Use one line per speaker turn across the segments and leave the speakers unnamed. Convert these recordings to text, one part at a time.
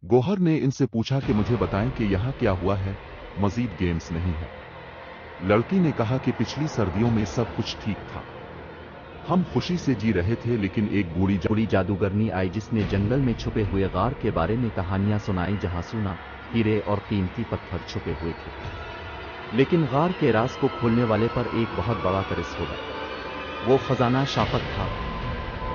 गौहर ने इनसे पूछा कि मुझे बताएं कि यहाँ क्या हुआ है, मजीद गेम्स नहीं है। लड़की ने कहा कि पिछली सर्दियों में सब कुछ ठीक था, हम खुशी से जी रहे थे, लेकिन एक बूढ़ी
जादूगरनी आई जिसने जंगल में छुपे हुए गार के बारे में कहानियां सुनाई, जहां सोना, हीरे और कीमती पत्थर छुपे हुए थे। लेकिन गार के राज को खोलने वाले पर एक बहुत बड़ा तरस होगा। वो खजाना शापक था।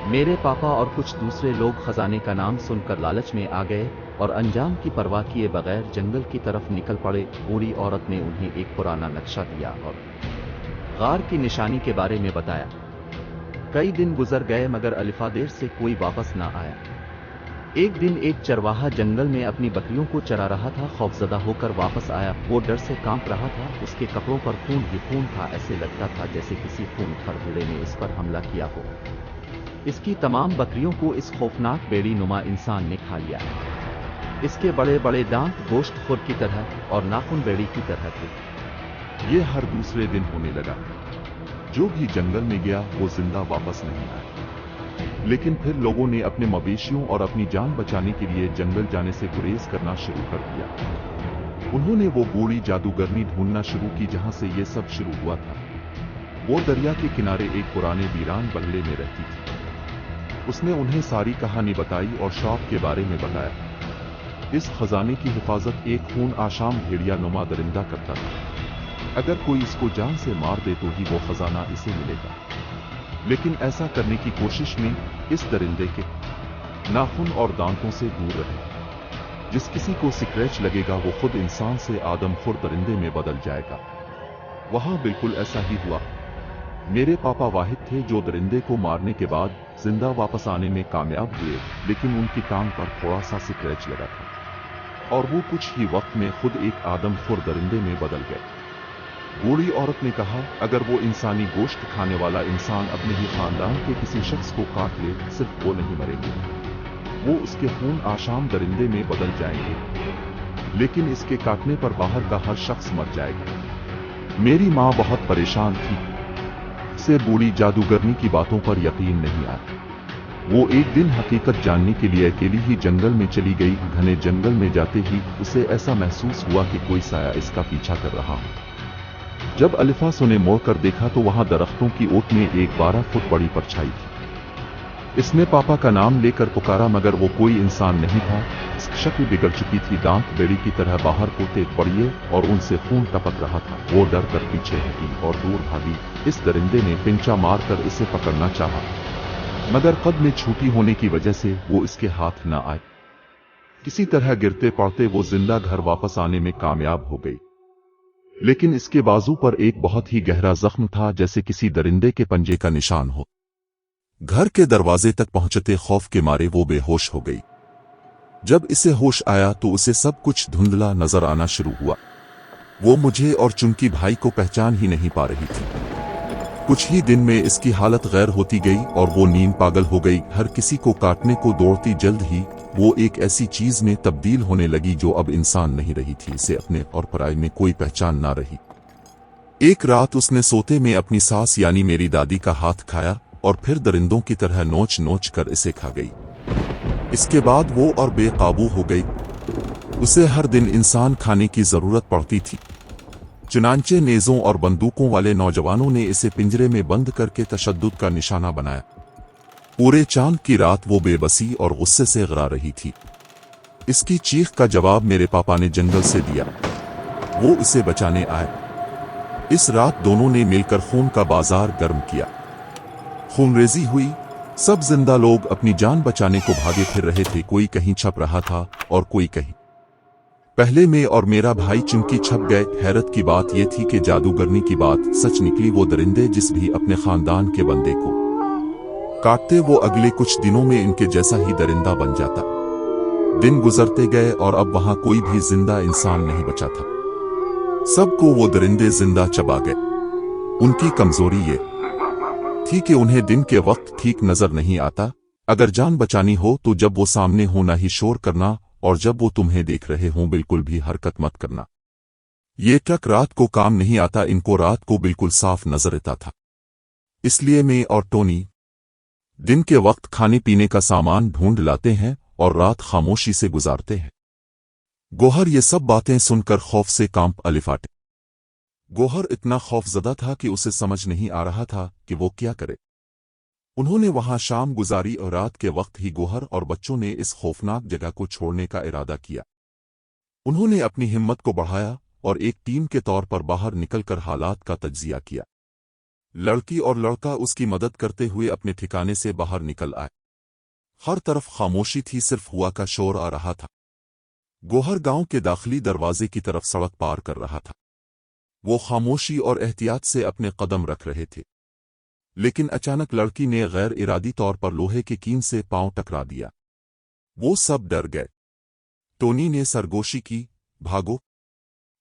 मेरे पापा और कुछ दूसरे लोग खजाने का नाम सुनकर लालच में आ गए और अंजाम की परवाह किए बगैर जंगल की तरफ निकल पड़े। बूढ़ी औरत ने उन्हें एक पुराना नक्शा दिया और गार की निशानी के बारे में बताया। कई दिन गुजर गए मगर अलिफा देर से कोई वापस ना आया। एक दिन एक चरवाहा जंगल में अपनी बकरियों को चरा रहा था। खौफजदा होकर वापस आया। वो डर से कांप रहा था। उसके कपड़ों पर खून ही खून था। ऐसे लगता था जैसे किसी खूनखोर भेड़े ने इस पर हमला किया हो। इसकी तमाम बकरियों को इस खौफनाक बेड़ी नुमा इंसान ने खा लिया। इसके बड़े बड़े दांत गोश्तखोर की तरह और नाखून बेड़ी की तरह थे।
ये हर दूसरे दिन होने लगा। जो भी जंगल में गया वो जिंदा वापस नहीं आया। लेकिन फिर लोगों ने अपने मवेशियों और अपनी जान बचाने के लिए जंगल जाने से गुरेज करना शुरू कर दिया। उन्होंने वो बूढ़ी जादूगरनी ढूंढना शुरू की जहां से ये सब शुरू हुआ था। वो दरिया के किनारे एक पुराने वीरान बंगले में रहती थी। उसने उन्हें सारी कहानी बताई और शौक के बारे में बताया। इस खजाने की हिफाजत एक खून आशाम भेड़िया नुमा दरिंदा करता था। अगर कोई इसको जान से मार दे तो ही वो खजाना इसे मिलेगा। लेकिन ऐसा करने की कोशिश में इस दरिंदे के नाखून और दांतों से दूर रहे। जिस किसी को सिक्रेच लगेगा वो खुद इंसान से आदमखोर दरिंदे में बदल जाएगा। वहां बिल्कुल ऐसा ही हुआ। मेरे पापा वाहिद थे जो दरिंदे को मारने के बाद जिंदा वापस आने में कामयाब हुए, लेकिन उनकी टांग पर थोड़ा सा सिक्रेच लगा था और वो कुछ ही वक्त में खुद एक आदमखोर दरिंदे में बदल गए। बूढ़ी औरत ने कहा, अगर वो इंसानी गोश्त खाने वाला इंसान अपने ही खानदान के किसी शख्स को काट ले, सिर्फ वो नहीं मरेंगे, वो उसके खून आशाम दरिंदे में बदल जाएंगे। लेकिन इसके काटने पर बाहर का हर शख्स मर जाएगा। मेरी माँ बहुत परेशान थी। से बूढ़ी जादूगरनी की बातों पर यकीन नहीं आया। वो एक दिन हकीकत जानने के लिए अकेली ही जंगल में चली गई। घने जंगल में जाते ही उसे ऐसा महसूस हुआ कि कोई साया इसका पीछा कर रहा हो। जब अलिफा ने मोड़कर देखा तो वहां दरख्तों की ओट में एक 12 फुट बड़ी परछाई थी। इसने पापा का नाम लेकर पुकारा मगर वो कोई इंसान नहीं था। इसकी शक्ल बिगड़ चुकी थी, दांत बेड़ी की तरह बाहर को तेज पड़िए और उनसे खून टपक रहा था। वो डर कर पीछे हटी और दूर भागी। इस दरिंदे ने पिंचा मारकर इसे पकड़ना चाहा मगर कद में छोटी होने की वजह से वो इसके हाथ न आए। किसी तरह गिरते पड़ते वो जिंदा घर वापस आने में कामयाब हो गई। लेकिन इसके बाजू पर एक बहुत ही गहरा जख्म था, जैसे किसी दरिंदे के पंजे का निशान हो। घर के दरवाजे तक पहुंचते खौफ के मारे वो बेहोश हो गई। जब इसे होश आया तो उसे सब कुछ धुंधला नजर आना शुरू हुआ। वो मुझे और चुनकी भाई को पहचान ही नहीं पा रही थी। कुछ ही दिन में इसकी हालत गैर होती गई और वो नींद पागल हो गई। हर किसी को काटने को दौड़ती। जल्द ही वो एक ऐसी चीज में तब्दील होने लगी जो अब इंसान नहीं रही थी। इसे अपने और पराई में कोई पहचान ना रही। एक रात उसने सोते में अपनी सास यानी मेरी दादी का हाथ खाया और फिर दरिंदों की तरह नोच नोच कर इसे खा गई। इसके बाद वो और बेकाबू हो गई। उसे हर दिन इंसान खाने की जरूरत पड़ती थी। चुनांचे नेज़ों और बंदूकों वाले नौजवानों ने इसे पिंजरे में बंद करके तशद्दुद का निशाना बनाया। पूरे चांद की रात वो बेबसी और गुस्से से गरा रही थी। इसकी चीख का जवाब मेरे पापा ने जंगल से दिया। वो इसे बचाने आए। इस रात दोनों ने मिलकर खून का बाजार गर्म किया। खूनरेजी हुई। सब जिंदा लोग अपनी जान बचाने को भागे फिर रहे थे। कोई कहीं छप रहा था और कोई कहीं। पहले मैं और मेरा भाई चुनकी छप गए। हैरत की बात यह थी कि जादूगरनी की बात सच निकली। वो दरिंदे जिस भी अपने खानदान के बंदे को काटते वो अगले कुछ दिनों में इनके जैसा ही दरिंदा बन जाता। दिन गुजरते गए और अब वहां कोई भी जिंदा इंसान नहीं बचा था। सबको वो दरिंदे जिंदा चबा गए। उनकी कमजोरी ये थी कि उन्हें दिन के वक्त ठीक नजर नहीं आता। अगर जान बचानी हो तो जब वो सामने हो ना ही शोर करना, और जब वो तुम्हें देख रहे हों बिल्कुल भी हरकत मत करना। ये ट्रक रात को काम नहीं आता। इनको रात को बिल्कुल साफ नजर आता था। इसलिए मैं और टोनी दिन के वक्त खाने पीने का सामान ढूंढ लाते हैं और रात खामोशी से गुजारते हैं। गोहर ये सब बातें सुनकर खौफ से कांप अलिफाटे। गोहर इतना खौफजदा था कि उसे समझ नहीं आ रहा था कि वो क्या करे। उन्होंने वहां शाम गुजारी और रात के वक्त ही गोहर और बच्चों ने इस खौफनाक जगह को छोड़ने का इरादा किया। उन्होंने अपनी हिम्मत को बढ़ाया और एक टीम के तौर पर बाहर निकलकर हालात का तज्जिया किया। लड़की और लड़का उसकी मदद करते हुए अपने ठिकाने से बाहर निकल आए। हर तरफ खामोशी थी, सिर्फ हुआ का शोर आ रहा था। गोहर गांव के दाखिली दरवाजे की तरफ सड़क पार कर रहा था। वो खामोशी और एहतियात से अपने कदम रख रहे थे, लेकिन अचानक लड़की ने गैर इरादी तौर पर लोहे के कीन से पांव टकरा दिया। वो सब डर गए। टोनी ने सरगोशी की, भागो।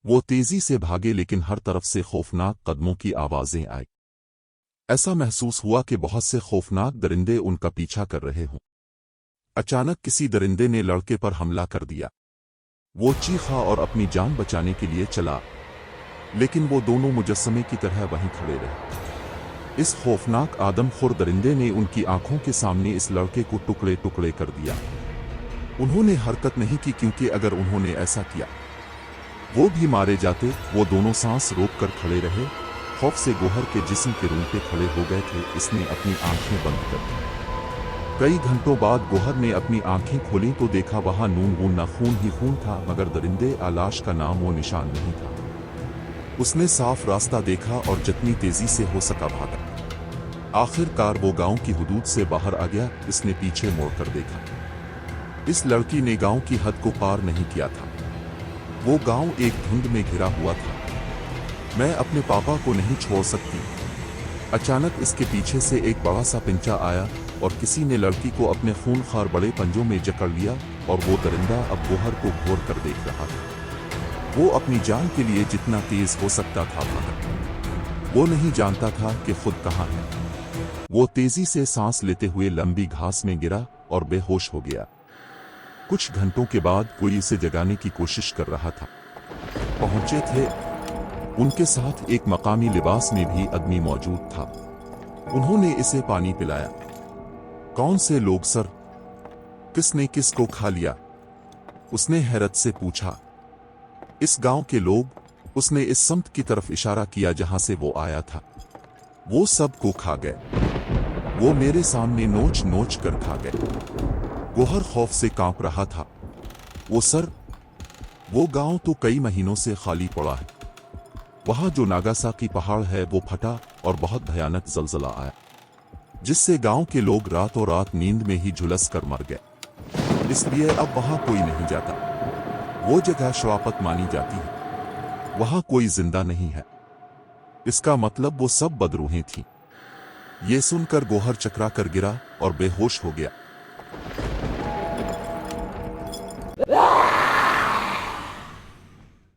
वो तेजी से भागे, लेकिन हर तरफ से खौफनाक कदमों की आवाजें आई। ऐसा महसूस हुआ कि बहुत से खौफनाक दरिंदे उनका पीछा कर रहे हों। अचानक किसी दरिंदे ने लड़के पर हमला कर दिया। वो चीखा और अपनी जान बचाने के लिए चला, लेकिन वो दोनों मुजस्समे की तरह वहीं खड़े रहे। इस खौफनाक आदमखोर दरिंदे ने उनकी आंखों के सामने इस लड़के को टुकड़े टुकड़े कर दिया। उन्होंने हरकत नहीं की, क्योंकि अगर उन्होंने ऐसा किया वो भी मारे जाते। वो दोनों सांस रोक कर खड़े रहे। खौफ से गोहर के जिस्म के रोंगटे खड़े हो गए थे। इसने अपनी आंखें बंद कर दी। कई घंटों बाद गोहर ने अपनी आंखें खोली तो देखा वहां नून गूना खून ही खून था, मगर दरिंदे आलाश का नाम वो निशान नहीं था। उसने साफ रास्ता देखा और जितनी तेजी से हो सका भागा। आखिरकार वो गांव की हुदूद से बाहर आ गया। इसने पीछे मोड़कर देखा। इस लड़की ने गांव की हद को पार नहीं किया था। वो गांव एक धुंध में घिरा हुआ था। मैं अपने पापा को नहीं छोड़ सकती। अचानक इसके पीछे से एक बड़ा सा पिंचा आया और किसी ने लड़की को अपने खूनखार बड़े पंजों में जकड़ लिया, और वो दरिंदा अब गोहर को घोर कर देख रहा था। वो अपनी जान के लिए जितना तेज हो सकता था भागा। वो नहीं जानता था कि खुद कहाँ है। वो तेजी से सांस लेते हुए लंबी घास में गिरा और बेहोश हो गया। कुछ घंटों के बाद कोई उसे जगाने की कोशिश कर रहा था। पहुंचे थे। उनके साथ एक मकामी लिबास में भी आदमी मौजूद था। उन्होंने इसे पानी पिलाया। कौन से लोग सर? किसने किसको खा लिया? उसने हैरत से पूछा। इस गांव के लोग। उसने इस सम्त की तरफ इशारा किया जहां से वो आया था। वो सब को खा गए। वो मेरे सामने नोच नोच कर खा गए। गोहर खौफ से कांप रहा था। वो सर, वो गांव तो कई महीनों से खाली पड़ा है। वहां जो नागासाकी पहाड़ है वो फटा और बहुत भयानक जलजला आया, जिससे गांव के लोग रातों रात नींद में ही झुलस कर मर गए। इसलिए अब वहां कोई नहीं जाता। वो जगह श्रापत मानी जाती है। वहां कोई जिंदा नहीं है। इसका मतलब वो सब बदरूहें थीं। ये सुनकर गोहर चकरा कर गिरा और बेहोश हो गया।